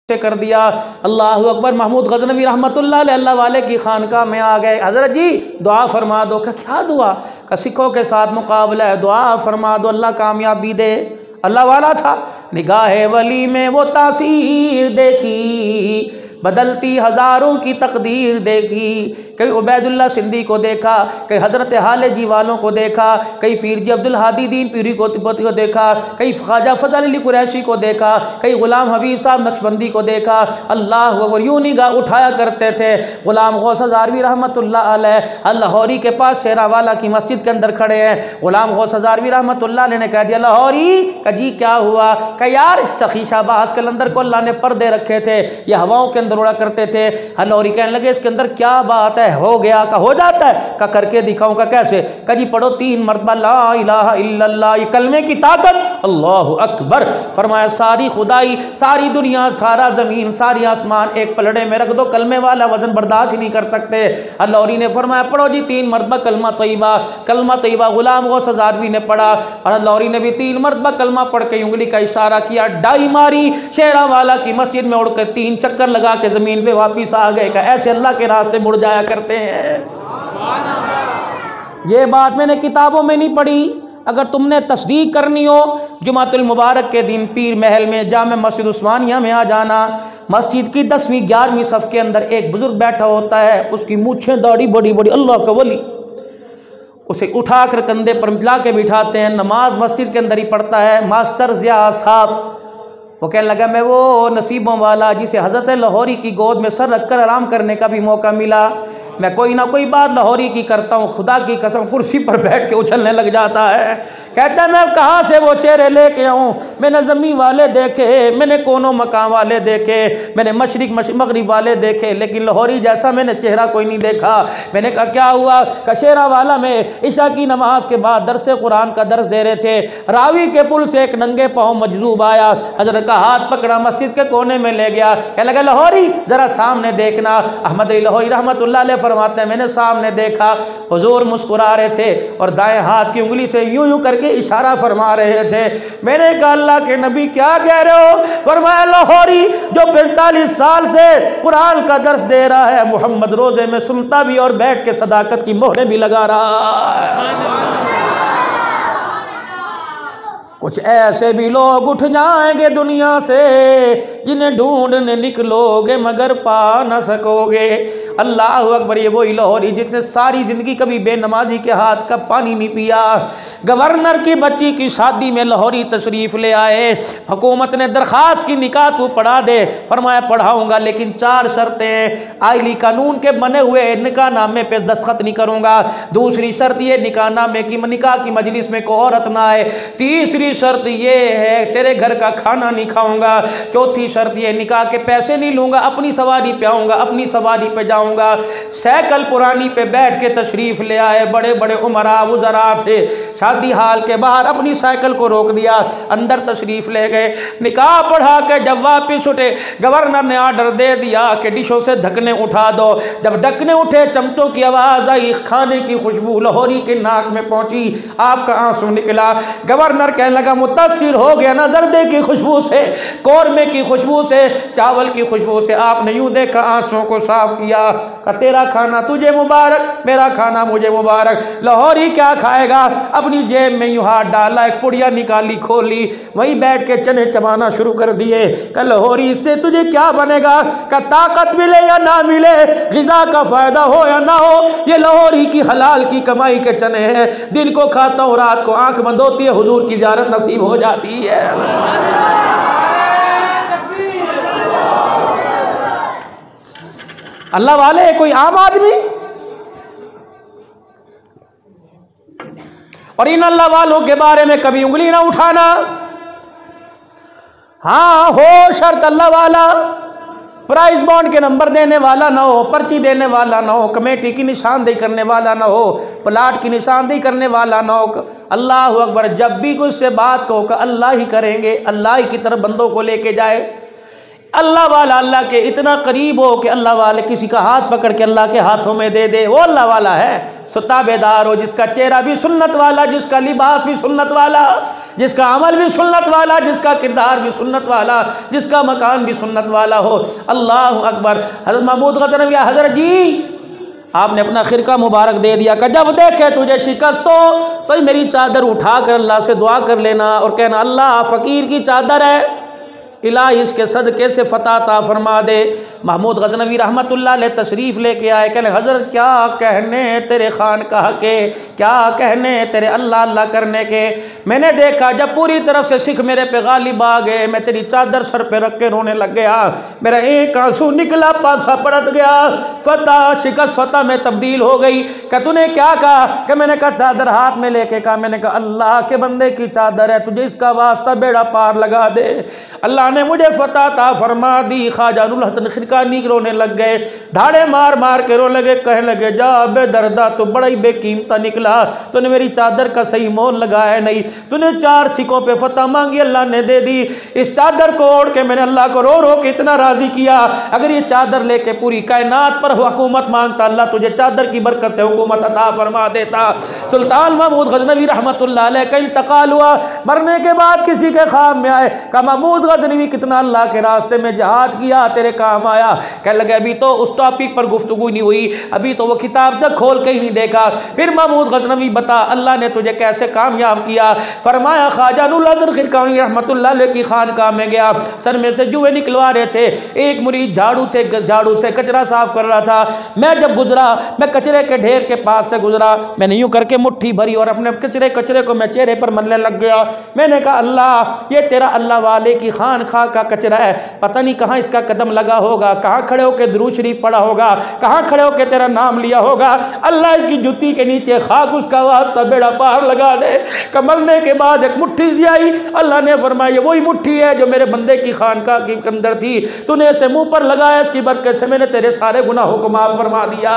से कर दिया। अल्लाह अकबर। महमूद गजनवी रहमतुल्लाह अलैह अल्लाह वाले की खानका में आ गए। हजरत जी दुआ फरमा दो। क्या दुआ? का सिखों के साथ मुकाबला है, दुआ फरमा दो अल्लाह कामयाबी दे। अल्लाह वाला था। निगाहे वली में वो तासीर देखी, बदलती हज़ारों की तकदीर देखी। कहीं उबैदुल्ला सिंधी को देखा, कहीं हज़रत हाले जी वालों को देखा, कहीं पीर जी अब्दुल हादी दीन पीरी को देखा, कहीं ख्वाजा फजल अली कुरैशी को देखा, कहीं गुलाम हबीब साहब नक्शबंदी को देखा। अल्लाह अकबर। यूं निगाह उठाया करते थे। गुलाम गौस हज़ारवी रहमतुल्लाह अलैह लाहौरी के पास शेरावाला की मस्जिद के अंदर खड़े हैं। गुलाम गौस हज़ारवी रहमतुल्लाह अलैह ने कह दिया, लाहौरी का जी क्या हुआ? का यार सखी शाहबाज के अंदर को अल्लाह ने पर्दे रखे थे, ये हवाओं के अंदर उड़ा करते थे। लाहौरी कहने लगे इसके अंदर क्या बात है? हो गया? का हो जाता है? का करके दिखाऊं? का कैसे? का जी पढ़ो 3 मरतबा ला इलाहा इल्लल्लाह, ये कलमे की ताकत। अल्लाहु अकबर। फरमाया सारी खुदाई, सारी दुनिया, सारा जमीन, सारी आसमान एक पलड़े में रख दो, कलमे वाला वजन बर्दाश्त ही नहीं कर सकते। लाहौरी ने फरमाया पढ़ो जी 3 मरतबा कलमा तैयबा। कलमा तैयबा गुलाम गौस हज़ारवी ने पढ़ा और लाहौरी ने भी 3 मरतबा कलमा पढ़ के उंगली का इशारा किया, डाई मारी, शेरावाला की मस्जिद में उड़कर 3 चक्कर लगा के जमीन पे वापिस आ गए। का ऐसे अल्लाह के रास्ते मुड़ जाया करते हैं। ये बात मैंने किताबों में नहीं पढ़ी। अगर तुमने तस्दीक करनी हो, जुमातुल मुबारक के दिन पीर महल में जामे मस्जिद उस्मानिया में आ जाना। मस्जिद की 10वीं 11वीं सफ के अंदर एक बुजुर्ग बैठा होता है, उसकी मूछें दाढ़ी बड़ी बड़ी, अल्लाह का वली। उसे उठाकर कंधे पर मिला के बिठाते हैं, नमाज मस्जिद के अंदर ही पढ़ता है। मास्टर ज़िया साहब वो कहने लगा मैं वो नसीबों वाला जिसे हज़रत लाहौरी की गोद में सर रखकर आराम करने का भी मौका मिला। मैं कोई ना कोई बात लाहौरी की करता हूँ, खुदा की कसम कुर्सी पर बैठ के उछलने लग जाता है। कहता है मैं कहाँ से वो चेहरे लेके आऊँ? मैंने ज़मीन वाले देखे, मैंने कोनों मकान वाले देखे, मैंने मशरिक मगरिब वाले देखे, लेकिन लाहौरी जैसा मैंने चेहरा कोई नहीं देखा। मैंने कहा क्या हुआ? कशेरा वाला में इशा की नमाज के बाद दरसे कुरान का दर्स दे रहे थे, रावी के पुल से एक नंगे पाँव मजलूब आया, हजरत का हाथ पकड़ा, मस्जिद के कोने में ले गया। कह लगा लाहौरी जरा सामने देखना। अहमद अली लाहौरी रहमतुल्लाह अलैह फरमाते हैं मैंने सामने देखा, हुजूर मुस्कुरा रहे थे और दाएं हाथ की उंगली से यूं यूं करके इशारा फरमा रहे थे। मैंने कहा अल्लाह के नबी क्या कह रहे हो? फरमाया लाहौरी जो 45 साल से कुरान का दर्स दे रहा है, मोहम्मद रोजे में सुनता भी और बैठ के सदाकत की मोहरें भी लगा रहा है। कुछ ऐसे भी लोग उठ जाएंगे दुनिया से जिन्हें ढूंढने निकलोगे मगर पा न सकोगे। अल्लाह अकबर। ये वही लाहौरी जिसने सारी ज़िंदगी कभी बेनमाजी के हाथ का पानी नहीं पिया। गवर्नर की बच्ची की शादी में लाहौरी तशरीफ़ ले आए। हुकूमत ने दरख्वास्त की निकाह तू पढ़ा दे। फरमाया पढ़ाऊँगा लेकिन 4 शर्तें। आइली कानून के बने हुए निकाह नामे पे दस्तखत नहीं करूँगा। दूसरी शर्त ये निकाह नामे की निकाह की मजलिस में कोई औरत ना आए। तीसरी शर्त ये है तेरे घर का खाना नहीं खाऊंगा। चौथी शर्त ये निकाह के पैसे नहीं लूंगा, अपनी सवारी पे आऊंगा, अपनी सवारी पे जाऊंगा। साइकिल पुरानी पे बैठ के तशरीफ ले आए। बड़े बड़े उमरा वुज़रा थे, शादी हाल के बाहर अपनी साइकिल को रोक दिया, अंदर तशरीफ ले गए। निकाह पढ़ा के जब वापिस उठे गवर्नर ने ऑर्डर दे दिया कि डिशों से ढकने उठा दो। जब ढकने उठे चमचों की आवाज़ आई, खाने की खुशबू लाहौरी के नाक में पहुंची, आपका आंसू निकला। गवर्नर कहने लगा मुतासिर हो गया ना जर्दे की खुशबू से, कौरमे की खुशबू से, चावल की खुशबू से। आपने यूं देखा आंसुओं को साफ किया। का तेरा खाना तुझे मुबारक, मेरा खाना मुझे मुबारक। लाहौरी क्या खाएगा? अपनी जेब में यूं हाथ डाला, एक पुड़िया निकाली, खोली, वहीं बैठ के चने चबाना शुरू कर दिए। का लाहौरी इससे तुझे क्या बनेगा? का ताकत मिले या ना मिले, ग़िज़ा का फायदा हो या ना हो, ये लाहौरी की हलाल की कमाई के चने हैं। दिन को खाता हूँ, रात को आंख बंद होती है, हुजूर की ज़ियारत नसीब हो जाती है। अल्लाह वाले कोई आम आदमी। और इन अल्लाह वालों के बारे में कभी उंगली ना उठाना। हाँ हो शर्त अल्लाह वाला, प्राइज बॉन्ड के नंबर देने वाला ना हो, पर्ची देने वाला ना हो, कमेटी की निशानदेही करने वाला ना हो, प्लाट की निशानदेही करने वाला ना हो। अल्लाह अकबर। जब भी कुछ से बात कहो कि अल्लाह ही करेंगे, अल्लाह ही की तरफ बंदों को लेके जाए। अल्लाह वाला अल्लाह के इतना करीब हो कि अल्लाह वाले किसी का हाथ पकड़ के अल्लाह के हाथों में दे दे, वो अल्लाह वाला है। सो ताबेदार हो, जिसका चेहरा भी सुन्नत वाला, जिसका लिबास भी सुन्नत वाला, जिसका अमल भी सुन्नत वाला, जिसका किरदार भी सुन्नत वाला, जिसका मकान भी सुन्नत वाला हो। अल्लाह अकबर। हज़रत महमूद गज़नवी, हज़रत जी आपने अपना खिरका मुबारक दे दिया कि जब देखे तुझे शिकस्त तो मेरी चादर उठा कर अल्लाह से दुआ कर लेना और कहना अल्लाह फ़कीर की चादर है, इलाही इसके सदक़े से फ़तह ता फरमा दे। महमूद गज़नवी रहमतुल्लाह अलैह तशरीफ़ लेके आए, कहने हज़रत क्या कहने तेरे खानकाह के, क्या कहने तेरे अल्लाह अल्लाह करने के। मैंने देखा जब पूरी तरफ से सिख मेरे पे गालिब आ गए, मैं तेरी चादर सर पे रख के रोने लग गया, मेरा एक आंसू निकला, पासा पड़त गया, फ़तह शिकस्त फ़तह में तब्दील हो गई। क्या तूने क्या कहा? कि मैंने कहा चादर हाथ में लेके कहा, मैंने कहा अल्लाह के बंदे की चादर है, तुझे इसका वास्ता बेड़ा पार लगा दे। अल्लाह ने मुझे फ़तह ता फरमा दी। ख्वाजा नुरुल हसन खिरकानी रोने लग गए, धाड़े मार मार के रोने लगे, कहने लगे जा बेदर्दा तो बड़ा ही बेकीमता निकला, तूने मेरी चादर का सही मोल लगाया नहीं, तूने 4 सिखों पे फ़तह मांगी, अल्लाह ने दे दी। इस चादर को ओढ़ के मैंने अल्लाह को रो रो के इतना राज़ी किया, अगर ये चादर लेके पूरी कायनात पर हुकूमत मांगता, अल्लाह तुझे चादर की बरकत से हुकूमत अता फरमा देता। सुल्तान महमूद गज़नवी रहमतुल्लाह अलैह का इंतकाल हुआ, मरने के बाद किसी के ख्वाब में आए, कहा महमूद गज़नवी कितना अल्लाह के रास्ते में जिहाद किया, तेरे काम आया। कह लगे अभी तो उस टॉपिक पर गुफ्तगू नहीं हुई, अभी तो वो किताब जब खोल के ही नहीं देखा। फिर महमूद गज़नवी बता अल्लाह ने तुझे कैसे कामयाब किया। फरमाया ख्वाजा नुरुल हसन खिरकानी रहमतुल्लाह अलैह की खानकाह में गया, सर में से जुए निकलवा रहे थे, एक मुरीद झाड़ू से कचरा साफ कर रहा था। मैं जब गुजरा, मैं कचरे के ढेर के पास से गुजरा, मैंने यूं करके मुट्ठी भरी और अपने कचरे को मैं चेहरे पर मलने लग गया। मैंने कहा अल्लाह ये तेरा अल्लाह वाले की खानकाह का कचरा है, पता नहीं कहाँ इसका कदम लगा होगा, कहाँ खड़े होकर दुरूद शरीफ पढ़ा होगा, कहाँ खड़े होकर तेरा नाम लिया होगा। अल्लाह इसकी जुत्ती के नीचे खाक उसका वास्ता बेड़ा पार लगा दे। कमलने के बाद एक मुट्ठी सी आई, अल्लाह ने फरमाया वही मुट्ठी है जो मेरे बंदे की खानकाह के अंदर थी, तूने इसे मुंह पर लगाया, इसकी बरकत से मैंने तेरे सारे गुनाहों को माफ फरमा दिया।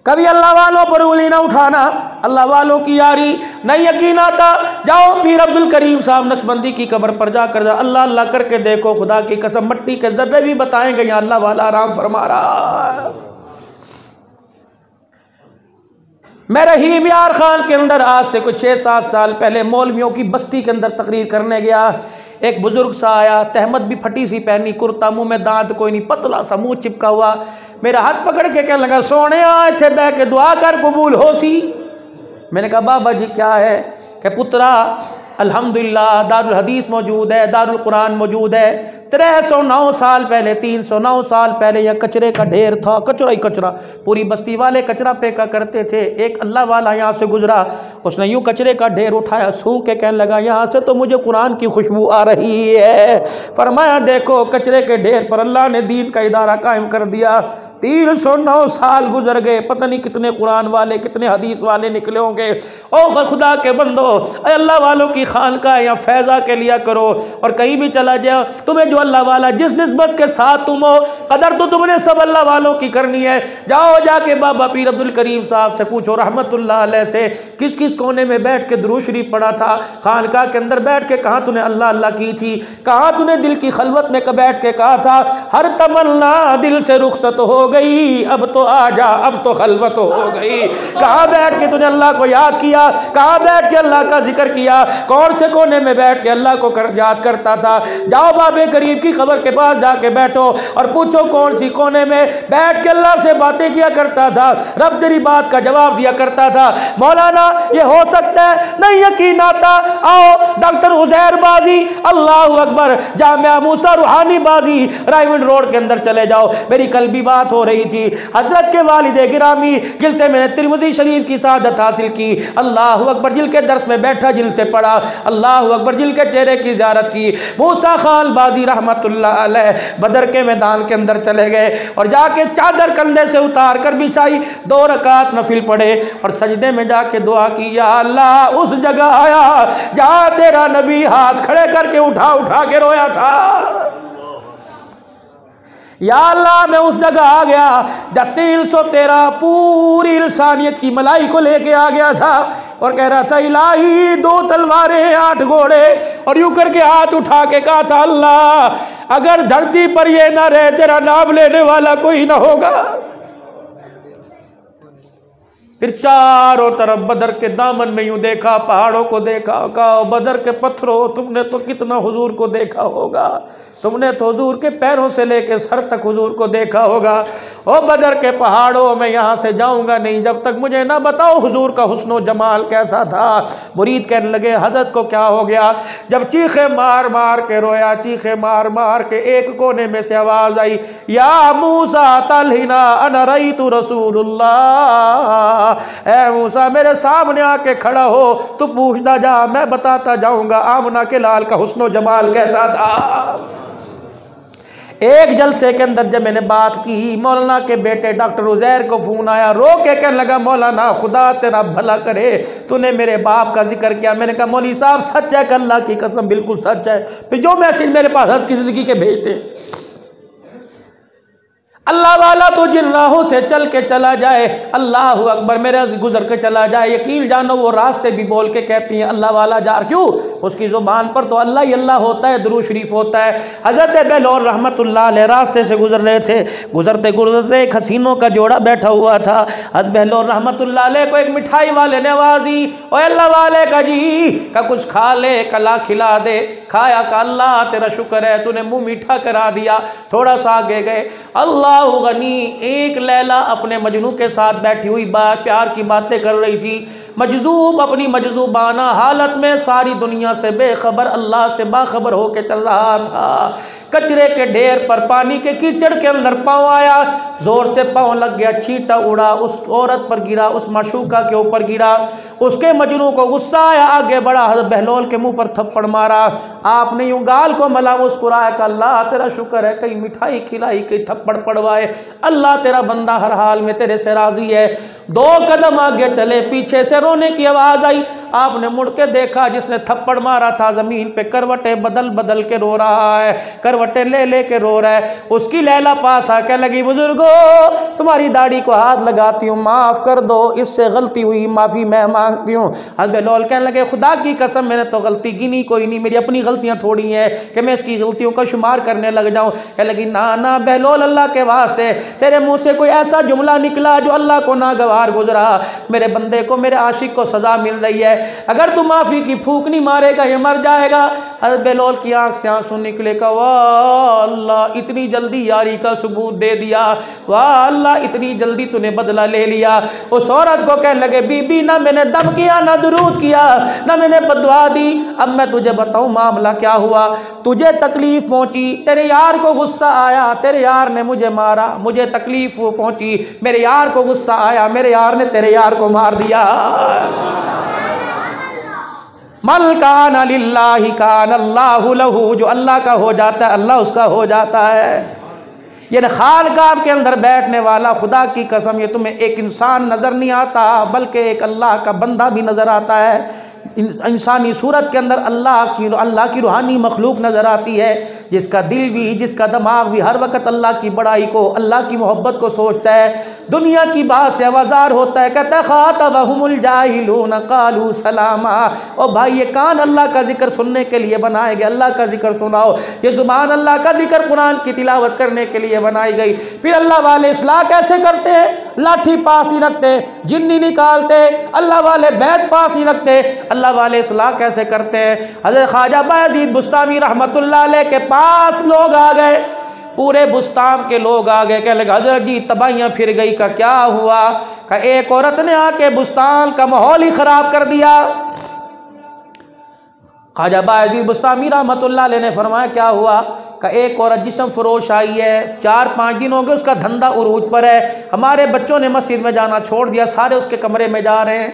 कभी अल्लाह वालों पर उंगली ना उठाना, अल्लाह वालों की यारी नहीं यकीन आता, जाओ पीर अब्दुल करीम साहब नक्शबंदी की कब्र पर जाकर अल्लाह अल्लाह करके देखो, खुदा की कसम मट्टी के जर्रे भी बताएंगे यहाँ अल्लाह वाला आराम फरमा रहा। मैं रहीम यार खान के अंदर आज से कुछ 6-7 साल पहले मौलवियों की बस्ती के अंदर तकरीर करने गया। एक बुजुर्ग सा आया, तहमत भी फटी सी पहनी, कुर्ता, मुंह में दांत कोई नहीं, पतला सा मुंह चिपका हुआ, मेरा हाथ पकड़ के कहने लगा सोने इत्थे बह के दुआ कर कबूल हो सी। मैंने कहा बाबा जी क्या है? कि पुत्रा अल्हम्दुलिल्लाह दारुल हदीस मौजूद है, दारुल कुरान मौजूद है, 309 साल पहले 309 साल पहले यह कचरे का ढेर था, कचरा ही कचरा, पूरी बस्ती वाले कचरा फेंका करते थे। एक अल्लाह वाला यहाँ से गुजरा, उसने यूँ कचरे का ढेर उठाया, सूंघ के कहने लगा यहाँ से तो मुझे कुरान की खुशबू आ रही है। फरमाया देखो कचरे के ढेर पर अल्लाह ने दीन का इदारा कायम कर दिया। 309 साल गुजर गए, पता नहीं कितने कुरान वाले कितने हदीस वाले निकले होंगे। ओ खुदा के बंदो, अल्लाह वालों की खानकाह या फैज़ा के लिया करो, और कहीं भी चला जाओ तुम्हें जो अल्लाह वाला जिस निस्बत के साथ तुम हो, कदर तो तुमने सब अल्लाह वालों की करनी है। जाओ जाके बाबा पीर अब्दुल करीम साहब से पूछो रहमतुल्लाह अलैह से, किस किस कोने में बैठ के दुरूद शरीफ पढ़ा था, खानकाह के अंदर बैठ के कहाँ तूने अल्लाह अल्लाह की थी, कहाँ तूने दिल की खलवत में बैठ के कहा था हर तमन्ना दिल से रुखसत हो गई, अब तो आजा अब तो खलवत हो गई। कहाँ बैठ के तूने अल्लाह को याद किया, कहाँ बैठ के अल्लाह का जिक्र किया, कौन से कोने में बैठ के अल्लाह को याद करता था। जाओ बाबे करीब की खबर के पास जाके बैठो और पूछो कौन सी कोने में बैठ के अल्लाह से बातें किया करता था, रब तेरी बात का जवाब दिया करता था। मौलाना ये हो सकता है, नहीं यकीन आता, आओ डॉक्टर उजैर बाजी, अल्लाह अकबर, जामिया मूसा रूहानी बाजी, रायविंड रोड के अंदर चले जाओ। मेरी कल भी बात हो रही थी, हजरत के वालिदे गिरामी जिनसे मैंने तिरमिज़ी शरीफ की सआदत हासिल की, अल्लाह अकबर, जिल के दर्स में बैठा, जिल से पढ़ा, अल्लाह अकबर, जिल के चेहरे की ज़ियारत की, मूसा खान बाजी रहमतुल्लाह अलैह बदर के मैदान के अंदर चले गए और जाके चादर कंधे से उतार कर बिछाई, 2 रकात नफिल पढ़े और सजदे में जाके दुआ की, या अल्लाह उस जगह आया जहां तेरा नबी हाथ खड़े करके उठा उठा के रोया था। या अल्लाह मैं उस जगह आ गया जब 313 पूरी इंसानियत की मलाई को लेके आ गया था। और कह रहा था इलाही 2 तलवारें 8 घोड़े, और यूं करके हाथ उठा के कहा था अल्लाह अगर धरती पर ये ना रहे तेरा नाम लेने वाला कोई ना होगा। फिर चारों तरफ बदर के दामन में यूं देखा, पहाड़ों को देखा, कहा बदर के पत्थरों तुमने तो कितना हुजूर को देखा होगा, तुमने तो हुजूर के पैरों से लेके सर तक हुजूर को देखा होगा। ओ बदर के पहाड़ों मैं यहाँ से जाऊँगा नहीं जब तक मुझे ना बताओ हुजूर का हुस्नो जमाल कैसा था। मुरीद कहने लगे हजरत को क्या हो गया? जब चीखे मार मार के रोया, चीखे मार मार के एक कोने में से आवाज़ आई, या मूसा तलहिना अना रईतु रसूलुल्लाह, ए मूसा मेरे सामने आके खड़ा हो, तू पूछता जा मैं बताता जाऊँगा आमना के लाल का हुस्नो जमाल कैसा था। एक जलसे के अंदर जब मैंने बात की, मौलाना के बेटे डॉक्टर उजैर को फोन आया, रो के कहने लगा मौलाना खुदा तेरा भला करे तूने मेरे बाप का जिक्र किया। मैंने कहा मौलवी साहब सच है, अल्लाह की कसम बिल्कुल सच है। फिर जो मैसेज मेरे पास हज की जिंदगी के भेजते, अल्लाह वाला तो जिन राहों से चल के चला जाए, अल्लाह अकबर मेरे गुजर के चला जाए, यकीन जानो वो रास्ते भी बोल के कहती हैं अल्लाह वाला जार, क्यों? उसकी ज़ुबान पर तो अल्लाह ही अल्लाह होता है, दुरूद शरीफ होता है। हज़रत बेलोर रहमतुल्लाह अलैह रास्ते से गुजर रहे थे, गुजरते गुजरते एक हसीनों का जोड़ा बैठा हुआ था। हज़रत बेलोर रहमतुल्लाह अलैह को एक मिठाई वाले ने आवाज़ दी, ओ अल्लाह वाले का जी का कुछ खा ले, कला खिला दे। खाया का अल्लाह तेरा शुक्र है तूने मुँह मीठा करा दिया। थोड़ा सा आगे गए, अल्लाह गनी, एक लैला अपने मजनू के साथ बैठी हुई बात प्यार की बातें कर रही थी। मजजूब अपनी मजजूबाना हालत में सारी दुनिया से बेखबर अल्लाह से बाखबर होके चल रहा था। कचरे के ढेर पर पानी के कीचड़ के अंदर पाँव आया, जोर से पाँव लग गया, छींटा उड़ा, उस औरत पर गिरा, उस माशूका के ऊपर गिरा। उसके मजनू को गुस्सा आया, आगे बढ़ा, हज़रत बहलोल के मुंह पर थप्पड़ मारा। आपने यूं गाल को मला मुस्कुराया का अल्लाह तेरा शुक्र है कहीं मिठाई खिलाई कहीं थप्पड़ पड़वाए, अल्लाह तेरा बंदा हर हाल में तेरे से राजी है। 2 कदम आगे चले, पीछे से रोने की आवाज़ आई। आपने मुड़ के देखा, जिसने थप्पड़ मारा था ज़मीन पे करवटें बदल बदल के रो रहा है, करवटें ले ले के रो रहा है। उसकी लैला पास आके लगी, बुजुर्गो तुम्हारी दाढ़ी को हाथ लगाती हूँ, माफ़ कर दो, इससे गलती हुई, माफ़ी मैं मांगती हूँ। हज़रत लोल कहने लगे खुदा की कसम मैंने तो गलती गिनी कोई नहीं, मेरी अपनी गलतियाँ थोड़ी हैं कि मैं इसकी गलतियों का शुमार करने लग जाऊँ। कहने लगी ना ना बहलोल अल्लाह के वास्ते तेरे मुँह से कोई ऐसा जुमला निकला जो अल्लाह को नागवार गुजरा, मेरे बंदे को मेरे आशिक को सज़ा मिल रही है, अगर तू माफ़ी की फूक नहीं मारेगा ये मर जाएगा। हज़रत बेलोल की आंख से आंसू निकले का, वाह अल्लाह इतनी जल्दी यारी का सबूत दे दिया, वाह अल्लाह इतनी जल्दी तूने बदला ले लिया। उस औरत को कहने लगे बीबी ना मैंने दम किया ना दुरूद किया ना मैंने बदुआ दी, अब मैं तुझे बताऊं मामला क्या हुआ। तुझे तकलीफ पहुंची, तेरे यार को गुस्सा आया, तेरे यार ने मुझे मारा, मुझे तकलीफ पहुंची, मेरे यार को गुस्सा आया, मेरे यार ने तेरे यार को मार दिया। मल कान लिल्लाहि कान अल्लाहु लहू, जो अल्लाह का हो जाता है अल्लाह उसका हो जाता है। ये खानकाह के अंदर बैठने वाला खुदा की कसम ये तुम्हें एक इंसान नज़र नहीं आता बल्कि एक अल्लाह का बंदा भी नज़र आता है। इंसानी सूरत के अंदर अल्लाह की रूहानी मखलूक नज़र आती है, जिसका दिल भी जिसका दिमाग भी हर वक्त अल्लाह की बड़ाई को अल्लाह की मोहब्बत को सोचता है, दुनिया की बात से आवाज़ार होता है। कहता है खातबहुमुल जाहिलून क़ालू सलामा। ओ भाई ये कान अल्लाह का जिक्र सुनने के लिए बनाए गए, अल्लाह का जिक्र सुनाओ। ये ज़ुबान अल्लाह का जिक्र कुरान की तिलावत करने के लिए बनाई गई। फिर अल्लाह वाले इस्लाह कैसे करते हैं? लाठी पास ही रखते, जिन्नी निकालते, अल्लाह वाले बैत पास नहीं रखते। अल्लाह वाले इस्लाह कैसे करते हैं? हज़रत ख्वाजा बायज़ीद बुस्तामी रहमतुल्लाह अलैह के पास लोग आ गए, पूरे बुस्तान के लोग आ गए, कहने लगे हज़रत जी तबाहियाँ फिर गई। का क्या हुआ? का एक औरत ने आके बुस्तान का माहौल ही ख़राब कर दिया। ख्वाजा बायज़ीद बुस्तामी रहमतुल्लाह अलैह ने फरमाया क्या हुआ? का एक औरत जिस्म फरोश आई है, 4-5 दिन हो गए उसका धंधा उरूज पर है, हमारे बच्चों ने मस्जिद में जाना छोड़ दिया, सारे उसके कमरे में जा रहे हैं,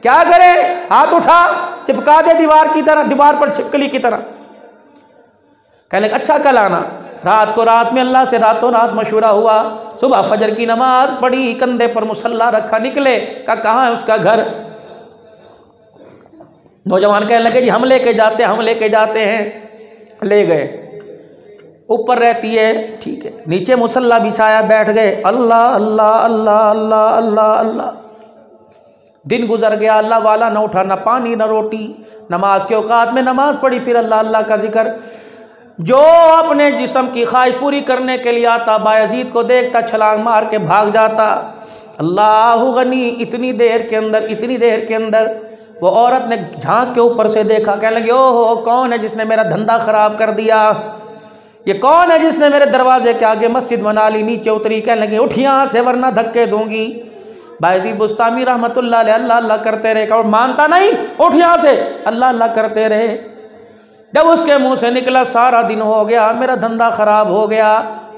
क्या करें? हाथ उठा चिपका दे दीवार की तरह, दीवार पर छिपकली की तरह। कहने लगे अच्छा कल आना। रात को रात में अल्लाह से रातों रात मशवरा हुआ, सुबह फजर की नमाज पढ़ी, कंधे पर मुसल्ला रखा, निकले। का कहाँ है उसका घर? नौजवान कहने लगे जी हम लेके जाते हैं। ले गए, ऊपर रहती है ठीक है, नीचे मुसल्ला बिछाया, बैठ गए, अल्लाह अल्लाह अल्लाह अल्लाह अल्लाह अल्लाह। दिन गुजर गया, अल्लाह वाला न उठा, न पानी न रोटी, नमाज के औकात में नमाज पढ़ी, फिर अल्लाह अल्लाह का जिक्र। जो अपने जिस्म की ख्वाहिश पूरी करने के लिए आता, बायजीद को देखता छलांग मार के भाग जाता। अल्लाह गनी, इतनी देर के अंदर वो औरत ने झांक के ऊपर से देखा, कहने लगी ओहो कौन है जिसने मेरा धंधा खराब कर दिया, ये कौन है जिसने मेरे दरवाजे के आगे मस्जिद बना ली। नीचे उतरी, कहने लगी उठ यहाँ से वरना धक्के दूंगी। बायजीद बुस्तामी रहमतुल्लाह अलैह अल्लाह अल्लाह करते रहे, और मानता नहीं, उठ यहाँ से, अल्लाह अल्लाह करते रहे। जब उसके मुंह से निकला सारा दिन हो गया, मेरा धंधा खराब हो गया।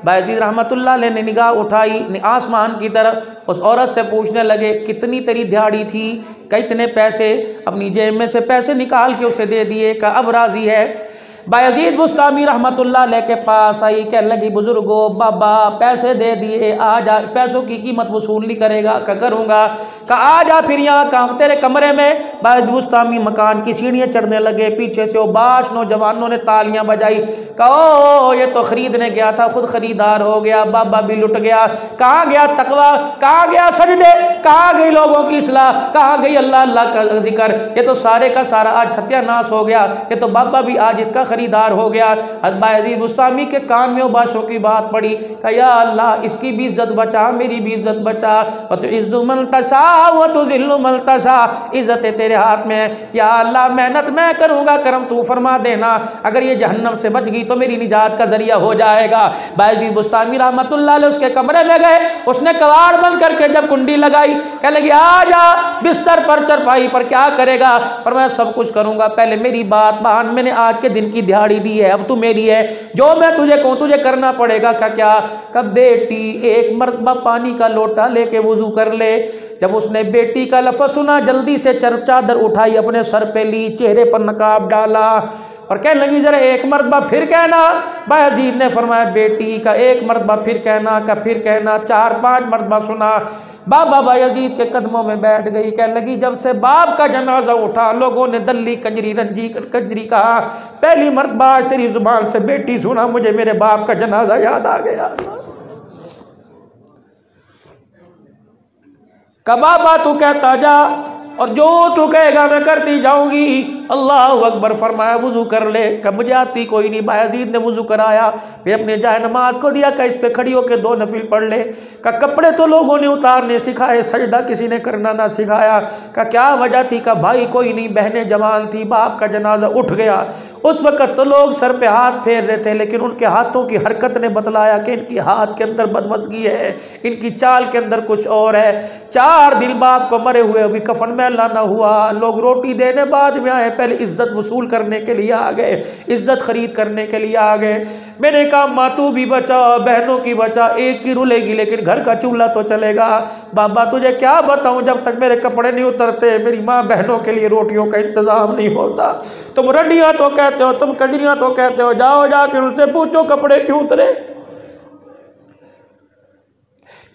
बायजीद रहमतुल्लाह अलैह ने निगाह उठाई आसमान की तरफ, उस औरत से पूछने लगे कितनी तेरी दिहाड़ी थी, कितने पैसे, अपनी जेब में से पैसे निकाल के उसे दे दिए, का अब राजी है। बायजीद बुस्तामी रहमतुल्लाह अलैह के पास आई, कहने लगी बुजुर्गो बाबा पैसे दे दिए, आ जा, पैसों की कीमत वसूल नहीं करेगा, क्या करूँगा, का आ जा फिर यहाँ काम तेरे कमरे में। बायजीद बुस्तामी मकान की सीढ़ियाँ चढ़ने लगे, पीछे से वो बाश नौजवानों ने तालियां बजाई, कहो ये तो खरीदने गया था, खुद खरीदार हो गया, बाबा भी लुट गया, कहाँ गया तकवा, कहाँ गया सजदे, कहाँ गई लोगों की इस्लाह, कहाँ गई अल्लाह अल्लाह का जिक्र, ये तो सारे का सारा आज सत्यानाश हो गया, ये तो बाबा भी आज इसका खरीदार हो गया। बायजीद बुस्तामी के कान में बाशों की बात पड़ी, कहा या अल्लाह इसकी भी इज्जत बचा, मेरी भी इज्जत बचा, व तो इज्जु मन तशा व तो जिल्लु मन तशा, इज्जत तेरे हाथ में, या अल्लाह मेहनत मैं करूँगा, करम तू फरमा देना, अगर ये जहन्नम से बच गई तो मेरी निजात का जरिया हो जाएगा। बायजीद बुस्तामी रहमतुल्लाह अलैह उसके कमरे में गए, उसने कवाड़ बंद करके जब कुंडी लगाई, कह लगी आ जा बिस्तर पर चरपाई पर, क्या करेगा, पर मैं सब कुछ करूँगा, पहले मेरी बात मान, मैंने आज के दिन की दिहाड़ी दी है, अब तू मेरी है, जो मैं तुझे कहूँ तुझे करना पड़ेगा। क्या कब बेटी एक मर्तबा पानी का लोटा लेके वुजू कर ले। जब उसने बेटी का लफ्ज़ सुना, जल्दी से चादर उठाई, अपने सर पे ली, चेहरे पर नकाब डाला और कहने लगी जरा एक मरतबा फिर कहना। बायजीद ने फरमाया बेटी का एक मरतबा फिर कहना, का फिर कहना, 4-5 मरतबा सुना। बाबा बायजीद के कदमों में बैठ गई, कहने लगी जब से बाप का जनाजा उठा, लोगों ने दल्ली कंजरी रंजी कंजरी कहा, पहली मरतबा तेरी जुबान से बेटी सुना, मुझे मेरे बाप का जनाजा याद आ गया। का बाबा तू कहता जा और जो तू कहेगा मैं करती जाऊंगी। अल्लाह अकबर फरमाया वुजू कर ले, कब मुझे आती कोई नहीं। बायजीद ने वुजू कराया, फिर अपने जाए नमाज को दिया, का इस पे खड़ी होकर 2 नफिल पढ़ ले। का कपड़े तो लोगों ने उतारने सिखाए, सजदा किसी ने करना ना सिखाया। का क्या वजह थी, का भाई कोई नहीं, बहनें जवान थी, बाप का जनाजा उठ गया। उस वक़्त तो लोग सर पे हाथ फेर रहे थे, लेकिन उनके हाथों की हरकत ने बतलाया कि इनकी हाथ के अंदर बदमज़गी है, इनकी चाल के अंदर कुछ और है। 4 दिन बाप को मरे हुए अभी कफन में अल्लाह ना हुआ, लोग रोटी देने बाद में आए, पहले इज्जत वसूल करने के लिए आ गए, इज्जत खरीद करने के लिए आ गए। मैंने कहा माँ तू भी बचा, बहनों की बचा, एक की रुलेगी लेकिन घर का चूल्हा तो चलेगा। बाबा तुझे क्या बताऊं, जब तक मेरे कपड़े नहीं उतरते, मेरी माँ बहनों के लिए रोटियों का इंतजाम नहीं होता। तुम रंडियाँ तो कहते हो, तुम कंजरियाँ तो कहते हो, जाओ जाके उनसे पूछो कपड़े क्यों उतरे।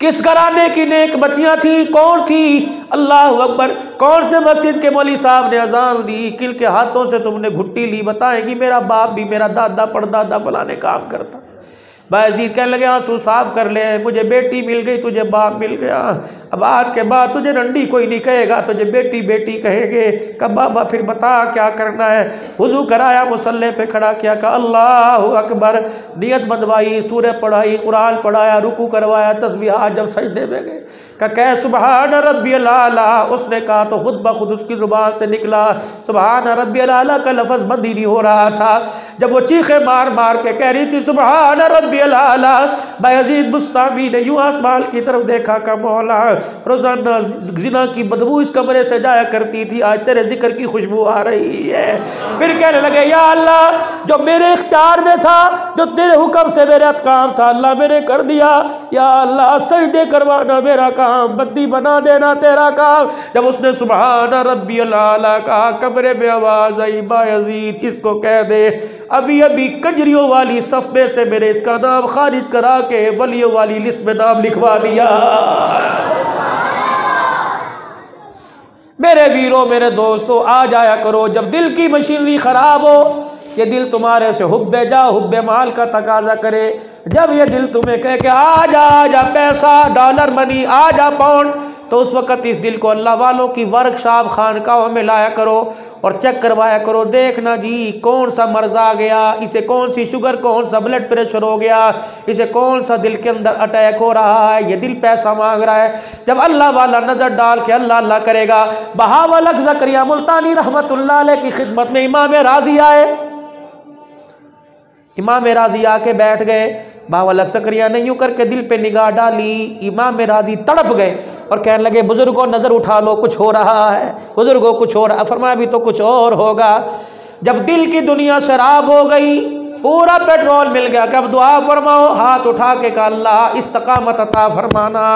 किस घराने की नेक बच्चियां थी, कौन थी, अल्लाह अकबर, कौन से मस्जिद के मौलवी साहब ने अजान दी, किल के हाथों से तुमने घुट्टी ली, बताएगी मेरा बाप भी, मेरा दादा परदादा फलाने काम करता। बायजीद कहने लगे आंसू साफ कर ले, मुझे बेटी मिल गई, तुझे बाप मिल गया, अब आज के बाद तुझे रंडी कोई नहीं कहेगा, तुझे बेटी बेटी कहेंगे। कब बाबा फिर बता क्या करना है। वुजू कराया, मुसल्ले पे खड़ा किया, कहा अल्लाह अकबर, नियत बंधवाई, सूरह पढ़ाई, कुरान पढ़ाया, रुकू करवाया, तस्बीह, जब सजदे में गए कह सुबहान रब्बियल आला, उसने कहा तो खुद ब खुद उसकी ज़ुबान से निकला सुबहान रब्बियल आला का लफ्ज़ बंद ही नहीं हो रहा था। जब वो चीखे मार मार के कह रही थी सुबहान रब्बियल आला, बायजीद बुस्तामी ने यूं आसमान की तरफ देखा, का मौला रोज़ाना ज़िना की बदबू इस कमरे से जाया करती थी, आज तेरे जिक्र की खुशबू आ रही है। फिर कहने लगे या अल्लाह, जो मेरे इख्तियार में था, जो तेरे हुक्म से मेरा काम था, अल्लाह मैंने कर दिया, या अल्लाह सजदे करवाना मेरा काम, बद्दी बना देना तेरा काम। जब उसने सुबहान रब्बियल आला कहा, कमरे में आवाज आई, बायजीद इसको कह दे अभी अभी कजरियों वाली सफ में से मेरे इसका नाम खारिज करा के वलियों वाली लिस्ट में नाम लिखवा दिया। मेरे वीरों, मेरे दोस्तों, आ जाया करो जब दिल की मशीनरी खराब हो, ये दिल तुम्हारे से हुब्बे जा हुब्बे माल का तकाजा करे। जब ये दिल तुम्हें कहे कि आ जा पैसा, डॉलर मनी, आ जा पाउंड, तो उस वक़्त इस दिल को अल्लाह वालों की वर्कशॉप खानकाहों में लाया करो और चेक करवाया करो। देखना जी कौन सा मर्ज आ गया, इसे कौन सी शुगर, कौन सा ब्लड प्रेशर हो गया, इसे कौन सा दिल के अंदर अटैक हो रहा है, ये दिल पैसा मांग रहा है। जब अल्लाह वाला नजर डाल के अल्लाह अल्लाह करेगा। बहावलक ज़करिया मुल्तानी रहमतुल्लाह अलैह की खिदमत में इमाम राजी आए। इमाम राजी आके बैठ गए। बहावलक ज़करिया ने यूं करके दिल पे निगाह डाली। इमाम राजी तड़प गए और कहने लगे बुजुर्गों नजर उठा लो, कुछ हो रहा है, बुजुर्गों कुछ हो रहा है। फरमाया भी तो कुछ और होगा। जब दिल की दुनिया शराब हो गई, पूरा पेट्रोल मिल गया कि अब दुआ फरमाओ, हाथ उठा के कहा अल्लाह इस्तकामत अता फरमाना।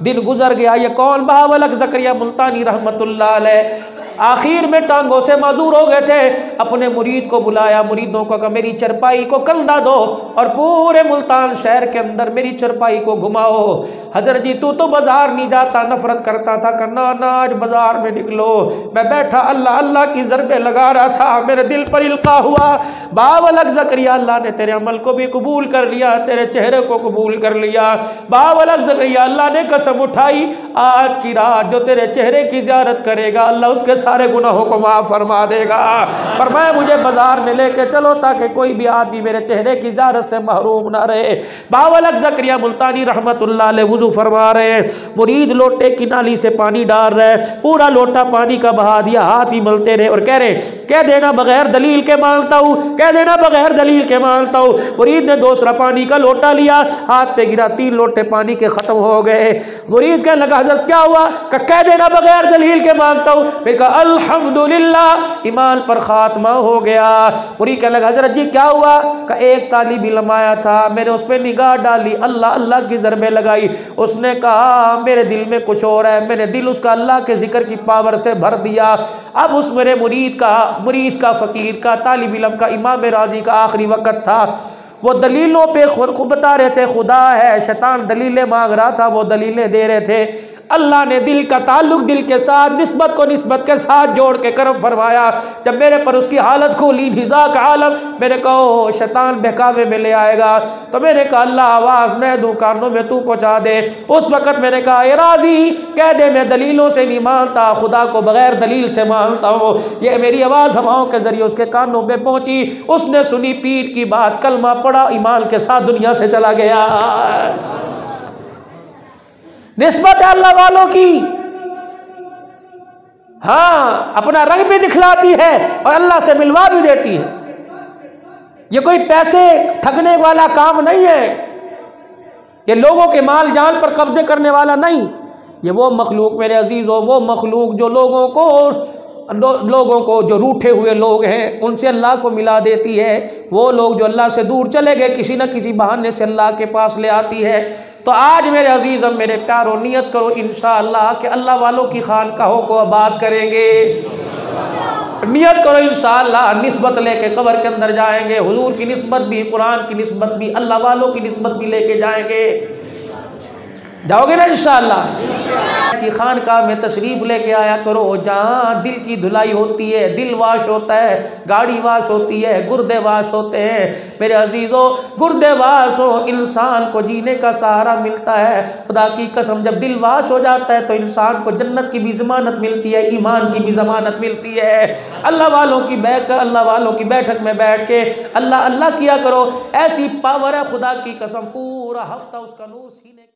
दिन गुजर गया। ये कौन? बहावलक ज़करिया मुल्तानी रहमतुल्लाह अलैह आखिर में टांगों से माजूर हो गए थे। अपने मुरीद को बुलाया, मुरीदों को कहा मेरी चरपाई को कंधा दो और पूरे मुल्तान शहर के अंदर मेरी चरपाई को घुमाओ। हजरत जी तू तो बाजार नहीं जाता, नफरत करता था, करना ना आज बाजार में निकलो। मैं बैठा अल्लाह अल्लाह की ज़रबे लगा रहा था, मेरे दिल पर इल्का हुआ। बहावलक ज़करिया अल्लाह ने तेरे अमल को भी कबूल कर लिया, तेरे चेहरे को कबूल कर लिया। बहावलक ज़करिया अल्लाह ने कसम उठाई, आज की रात जो तेरे चेहरे की ज़ियारत करेगा अल्लाह उसके सारे गुनाहों को माफ़ फरमा देगा। पर मैं मुझे बाजार में लेके चलो ताकि कोई भी आदमी मेरे चेहरे की ज़ियारत से महरूम ना रहे। बहावलक ज़करिया मुल्तानी रहमतुल्लाह अलैह वुज़ू फरमा रहे हैं। मुरीद लोटे की नाली से पानी डाल रहे हैं, पूरा लोटा पानी का बहा दिया, हाथ ही मलते रहे और कह रहे कह देना बगैर दलील के मानता हूँ, कह देना बगैर दलील के मानता हूँ। मुरीद ने दूसरा पानी का लोटा लिया, हाथ पे गिरा, 3 लोटे पानी के खत्म हो गए। मुरीद कहने लगा हज़रत क्या हुआ? कह देना बगैर दलील के मांगता हूँ। फिर कहा अल्हम्दुलिल्लाह ईमान पर खात्मा हो गया। मुरीद कहने लगा हज़रत जी क्या हुआ? का एक तालिब इल्म आया था, मैंने उस पर निगाह डाली, अल्लाह अल्लाह की ज़रबे लगाई, उसने कहा मेरे दिल में कुछ और है, मैंने दिल उसका अल्लाह के जिक्र की पावर से भर दिया। अब उस मेरे मुरीद का फ़कीर का तालिब इल्म का इमाम राजी का आखिरी वक़्त था। वो दलीलों पे खुद बता रहे थे खुदा है, शैतान दलीलें मांग रहा था, वो दलीलें दे रहे थे। अल्लाह ने दिल का ताल्लुक दिल के साथ, निस्बत को निस्बत के साथ जोड़ के करम फरमाया। जब मेरे पर उसकी हालत खोली निज़ा का आलम, मैंने कहा शैतान बहकावे में ले आएगा, तो मैंने कहा अल्लाह आवाज़ मैं दूँ, कानों में तू पहुँचा दे। उस वक़्त मैंने कहा ए राज़ी कह दे मैं दलीलों से नहीं मानता, खुदा को बग़ैर दलील से मानता हूँ। ये मेरी आवाज़ हवाओं के ज़रिए उसके कानों में पहुँची, उसने सुनी पीर की बात, कलमा पढ़ा, ईमान के साथ दुनिया से चला गया। निस्बत है अल्लाह वालों की, हाँ अपना रंग भी दिखलाती है और अल्लाह से मिलवा भी देती है। ये कोई पैसे ठगने वाला काम नहीं है, ये लोगों के माल जान पर कब्जे करने वाला नहीं। ये वो मखलूक मेरे अजीज़ों, वो मखलूक जो लोगों को जो रूठे हुए लोग हैं उनसे अल्लाह को मिला देती है। वो लोग जो अल्लाह से दूर चले गए किसी न किसी बहाने से अल्लाह के पास ले आती है। तो आज मेरे अजीज़ मेरे प्यारों नियत करो इंशाअल्लाह कि अल्लाह वालों की खानकाहों को आबाद करेंगे। नियत करो इंशाअल्लाह निस्बत लेके कब्र के अंदर जाएंगे, हुजूर की निस्बत भी, कुरान की निस्बत भी, अल्लाह वालों की निस्बत भी लेके जाएंगे। जाओगे ना इंशाअल्लाह। ऐसी खानकाह में तशरीफ़ लेके आया करो जहाँ दिल की धुलाई होती है, दिल वाश होता है, गाड़ी वाश होती है, गुर्दे वाश होते हैं। मेरे अजीज़ों गुर्दे वाश हो इंसान को जीने का सहारा मिलता है। खुदा की कसम जब दिल वाश हो जाता है तो इंसान को जन्नत की भी ज़मानत मिलती है, ईमान की भी ज़मानत मिलती है। अल्लाह वालों की बैठक में बैठ के अल्लाह अल्लाह किया करो, ऐसी पावर है खुदा की कसम, पूरा हफ्ता उसका नूर सीने